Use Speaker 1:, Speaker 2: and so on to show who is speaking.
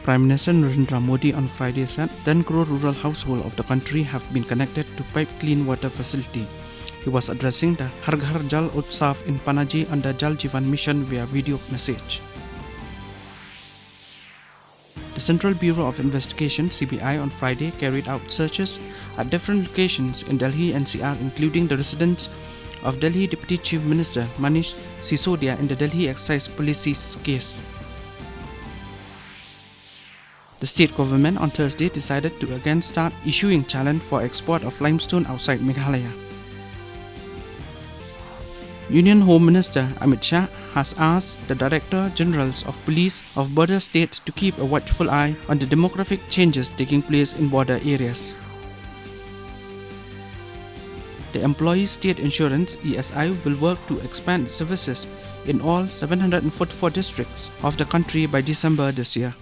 Speaker 1: Prime Minister Narendra Modi on Friday said 10 crore rural households of the country have been connected to pipe clean water facility. He was addressing the Har Ghar Jal Utsav in Panaji under Jal Jeevan Mission via video message. The Central Bureau of Investigation (CBI) on Friday carried out searches at different locations in Delhi NCR, including the residence of Delhi Deputy Chief Minister Manish Sisodia in the Delhi Excise Police case. The state government on Thursday decided to again start issuing challenge for export of limestone outside Meghalaya. Union Home Minister Amit Shah has asked the Director Generals of Police of border states to keep a watchful eye on the demographic changes taking place in border areas. The Employees State Insurance (ESI) will work to expand services in all 744 districts of the country by December this year.